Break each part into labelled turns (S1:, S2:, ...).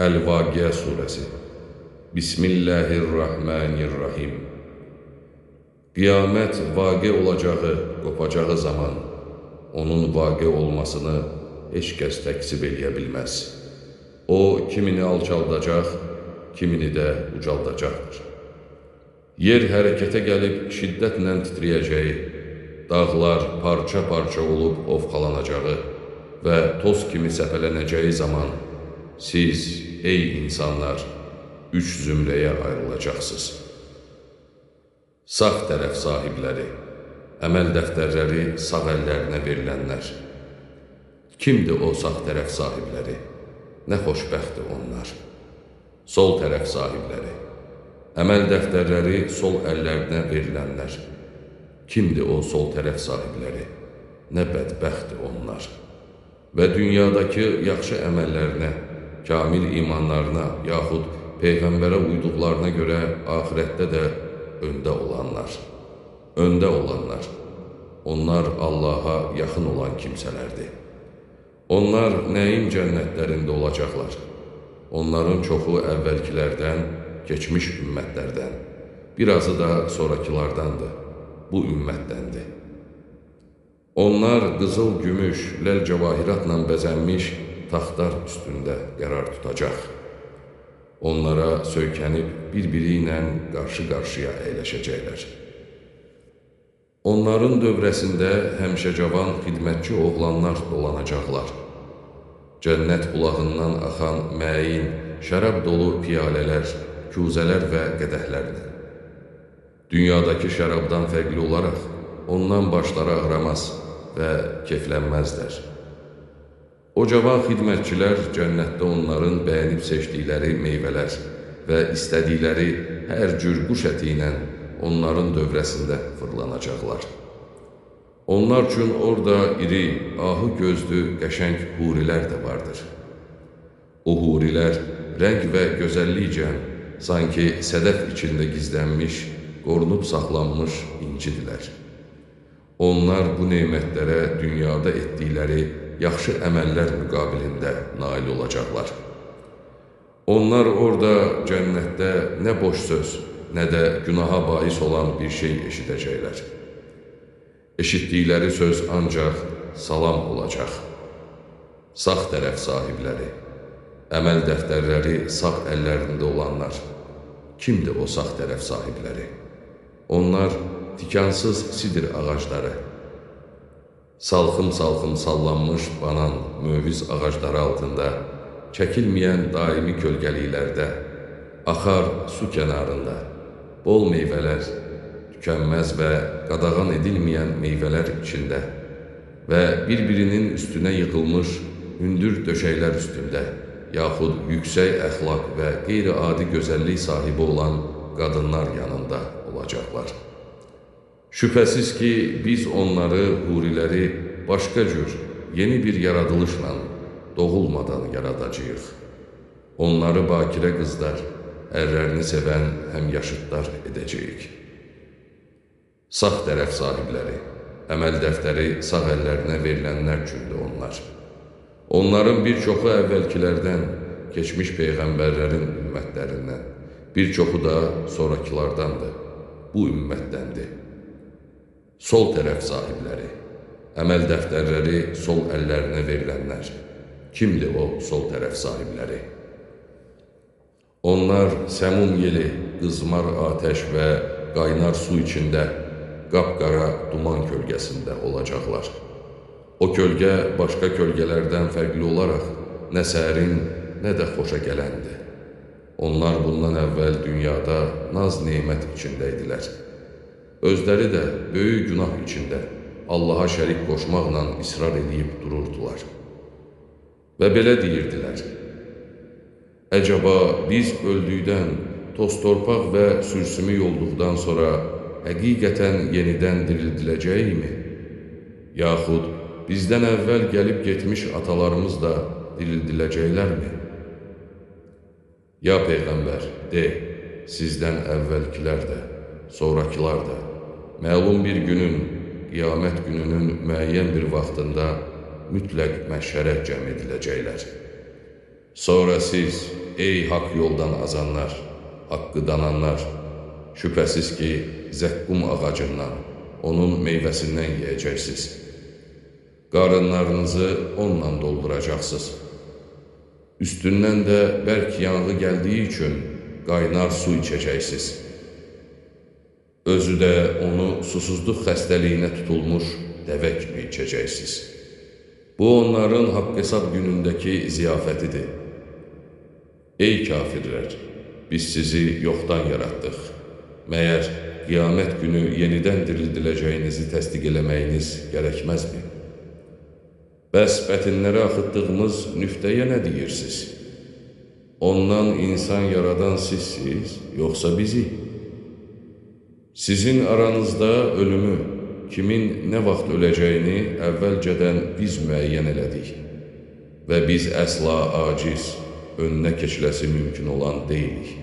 S1: Əl-Vaqiə surəsi. Bismillahirrahmanirrahim. Qiyamət vaqe olacağı, qopacağı zaman onun vaqe olmasını heç kəs təksib eləyə bilməz. O, kimini alçaldacaq, kimini də ucaldacaqdır. Yer hərəkətə gəlib şiddətlə titriyəcəyi, dağlar parça-parça olub ovxalanacağı və toz kimi səpələnəcəyi zaman siz, ey insanlar, üç zümrəyə ayrılacaqsınız. Sağ tərəf sahibləri, əməl dəftərləri sağ əllərinə verilənlər. Kimdir o sağ tərəf sahibləri? Nə xoşbəxtdir onlar. Sol tərəf sahibləri, əməl dəftərləri sol əllərinə verilənlər. Kimdir o sol tərəf sahibləri? Nə bədbəxtdir onlar. Və dünyadakı yaxşı əməllərinə, kamil imanlarına, yaxud Peyğəmbərə uyduqlarına görə axirətdə də öndə olanlar. Onlar Allaha yaxın olan kimsələrdir. Onlar nəim cənnətlərində olacaqlar. Onların çoxu əvvəlkilərdən, keçmiş ümmətlərdən, birazı da sonrakılardandır, bu ümmətdəndir. Onlar qızıl, gümüş, ləl-cəvahiratla bəzənmiş taxtlar üstündə qərar tutacaq. Onlara söykənib bir-biri ilə qarşı-qarşıya əyləşəcəklər. Onların dövrəsində həmişəcavan xidmətçi oğlanlar dolanacaqlar. Cənnət bulağından axan məyin, şərab dolu piyalələr, küzələr və qədəhlərlə. Dünyadakı şərabdan fərqli olaraq ondan başları ağramaz və keyflənməzlər. O cavan xidmətçilər cənnətdə onların bəyənib seçdikləri meyvələr və istədikləri hər cür quş əti ilə onların dövrəsində fırlanacaqlar. Onlar üçün orada iri, ahı gözlü, qəşəng hurilər də vardır. O hurilər rəng və gözəllikcə sanki sədəf içində gizlənmiş, qorunub saxlanmış incidirlər. Onlar bu nemətlərə dünyada etdikləri yaxşı əməllər müqabilində nail olacaqlar. Onlar orada cənnətdə nə boş söz, nə də günaha bais olan bir şey eşidəcəklər. Eşitdikləri söz ancaq salam olacaq. Sağ tərəf sahibləri, əməl dəftərləri sağ əllərində olanlar. Kimdir o sağ tərəf sahibləri? Onlar tikansız sidir ağacları, salxım-salxım sallanmış banan, möviz ağacları altında, çəkilməyən daimi kölgəliklərdə, axar su kənarında, bol meyvələr, tükənməz və qadağan edilməyən meyvələr içində və bir-birinin üstünə yıxılmış hündür döşəklər üstündə, yaxud yüksək əxlaq və qeyri-adi gözəllik sahibi olan qadınlar yanında olacaqlar. Şübhəsiz ki, biz onları, huriləri başqa cür, yeni bir yaradılışla doğulmadan yaradacağıq. Onları bakirə qızlar, ərlərini sevən həmyaşıdlar edəcəyik. Sağ tərəf sahibləri, əməl dəftəri sağ əllərinə verilənlər üçündür onlar. Onların bir çoxu əvvəlkilərdən, keçmiş peyğəmbərlərin ümmətlərindən, bir çoxu da sonrakılardandır, bu ümmətdəndir. Sol tərəf sahibləri, əməl dəftərləri sol əllərinə verilənlər. Kimdir o sol tərəf sahibləri? Onlar səmum yeli, qızmar atəş və qaynar su içində, qapqara duman kölgəsində olacaqlar. O kölgə başqa kölgələrdən fərqli olaraq nə sərin, nə də xoşa gələndir. Onlar bundan əvvəl dünyada naz-nemət içində idilər. Özləri də böyük günah içində Allaha şərik qoşmaqla israr edib dururdular. Və belə deyirdilər: Əcəba biz öldükdən, toz torpaq və sürsümük olduqdan sonra həqiqətən yenidən dirildiləcəyikmi? Yaxud bizdən əvvəl gəlib getmiş atalarımız da dirildiləcəklərmi? Ya Peyğəmbər, de, sizdən əvvəlkilər də, sonrakılar da, məlum bir günün, qiyamət gününün müəyyən bir vaxtında mütləq məhşərə cəm ediləcəklər. Sonra siz, ey haqq yoldan azanlar, haqqı dananlar, şübhəsiz ki, zəqqum ağacından, onun meyvəsindən yeyəcəksiniz. Qarınlarınızı onunla dolduracaqsınız. Üstündən də bərk yanğı gəldiyi üçün qaynar su içəcəksiniz. Özü də onu susuzluq xəstəliyinə tutulmuş dəvə kimi içəcəksiniz. Bu, onların haqq hesab günündəki ziyafətidir. Ey kafirlər, biz sizi yoxdan yaratdıq. Məyər qiyamət günü yenidən dirildiləcəyinizi təsdiq eləməyiniz gərəkməzmi? Bəs bətinlərə axıtdığımız nüftəyə nə deyirsiniz? Ondan insan yaradan sizsiz, yoxsa bizi? Sizin aranızda ölümü, kimin nə vaxt öləcəyini əvvəlcədən biz müəyyən elədik və biz əsla aciz, önünə keçiləsi mümkün olan deyilik.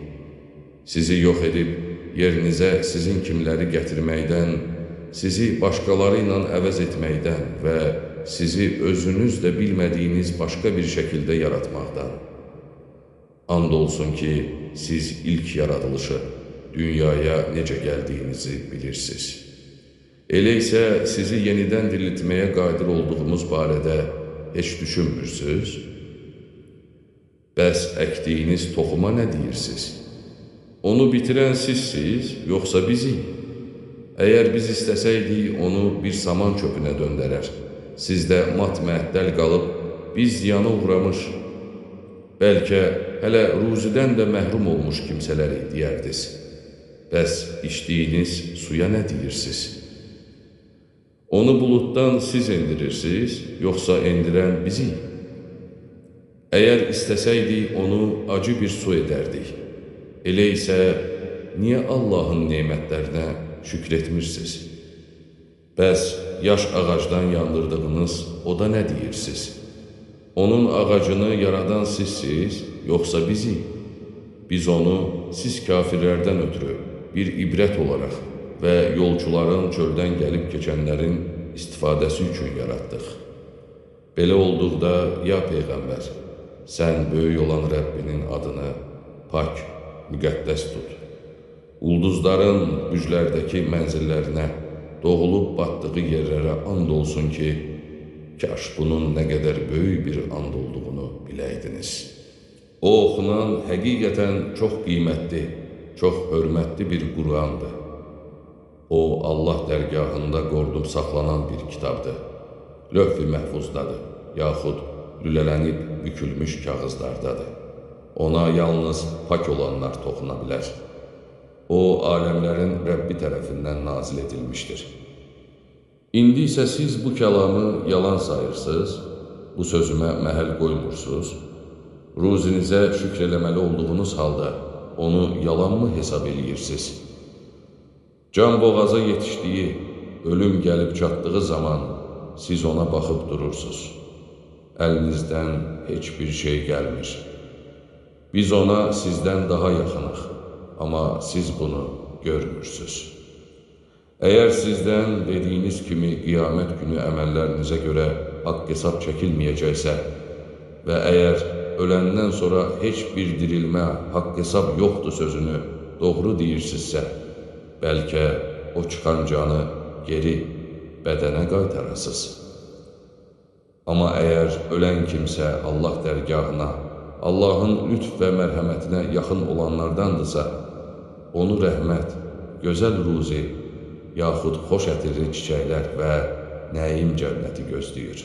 S1: Sizi yox edib, yerinizə sizin kimləri gətirməkdən, sizi başqaları ilə əvəz etməkdən və sizi özünüz də bilmədiyiniz başqa bir şəkildə yaratmaqdan. And olsun ki, siz ilk yaradılışı, dünyaya necə gəldiyinizi bilirsiniz. Elə isə sizi yenidən diriltməyə qadir olduğumuz barədə heç düşünmürsünüz? Bəs əkdiyiniz toxuma nə deyirsiniz? Onu bitirən sizsiz, yoxsa bizi? Əgər biz istəsəydik, onu bir saman çöpünə döndərər. Siz də mat-məəttəl qalıb, biz ziyana uğramış, bəlkə hələ ruzidən də məhrum olmuş kimsələri deyərdiniz. Bəs içdiyiniz suya nə deyirsiniz? Onu buluddan siz endirirsiniz, yoxsa endirən bizi? Əgər istəsəydik, onu acı bir su edərdik. Elə isə, niyə Allahın nemətlərinə şükr etmirsiniz? Bəs yaş ağacdan yandırdığınız oda nə deyirsiniz? Onun ağacını yaradan sizsiz, yoxsa bizi? Biz onu siz kafirlərdən ötürü bir ibrət olaraq və yolçuların çöldən gəlib keçənlərin istifadəsi üçün yaratdıq. Belə olduqda, ya Peyğəmbər, sən böyük olan Rəbbinin adını pak, müqəddəs tut. Ulduzların büclərdəki mənzillərinə, doğulub batdığı yerlərə and olsun ki, kaş bunun nə qədər böyük bir and olduğunu biləydiniz. O oxunan həqiqətən çox qiymətli, çox hörmətli bir Qur'andır. O, Allah dərgahında qorunub saxlanan bir kitabdır. Lövh-i məhfuzdadır, yaxud lülələnib bükülmüş kağızlardadır. Ona yalnız pak olanlar toxuna bilər. O, aləmlərin Rəbbi tərəfindən nazil edilmişdir. İndi isə siz bu kəlamı yalan sayırsınız, bu sözümə məhəl qoymursunuz, ruzinizə şükr eləməli olduğunuz halda onu yalanmı hesab eləyirsiniz? Can boğaza yetişdiyi, ölüm gəlib çatdığı zaman siz ona baxıb durursunuz. Əlinizdən heç bir şey gəlmir. Biz ona sizdən daha yaxınıq, amma siz bunu görmürsünüz. Əgər sizdən dediyiniz kimi qiyamət günü əməllərinizə görə haqq hesab çəkilməyəcəksə və əgər öləndən sonra heç bir dirilmə, haqq hesab yoxdur sözünü doğru deyirsinizsə, bəlkə o çıxan canı geri bədənə qaytarasınız. Amma əgər ölən kimsə Allah dərgahına, Allahın lütf və mərhəmətinə yaxın olanlardandırsa, onu rəhmət, gözəl ruzi, yaxud xoş ətirli çiçəklər və nəim cənnəti gözləyir.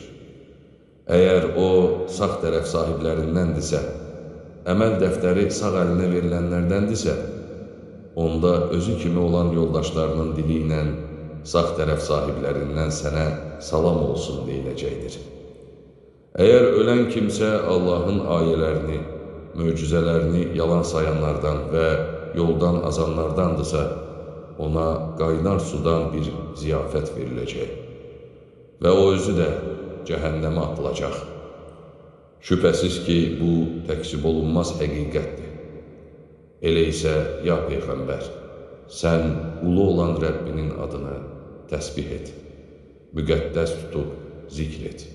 S1: Əgər o sağ tərəf sahiblərindəndirsə, əməl dəftəri sağ əlinə verilənlərdəndirsə, onda özü kimi olan yoldaşlarının dili ilə sağ tərəf sahiblərindən sənə salam olsun deyiləcəkdir. Əgər ölən kimsə Allahın ayələrini, möcüzələrini yalan sayanlardan və yoldan azanlardandırsa, ona qaynar sudan bir ziyafət veriləcək və o özü də cəhənnəmə atılacaq. Şübhəsiz ki, bu təksib olunmaz həqiqətdir. Elə isə, ya Peyğəmbər, sən ulu olan Rəbbinin adını təsbih et, müqəddəs tutub zikr et.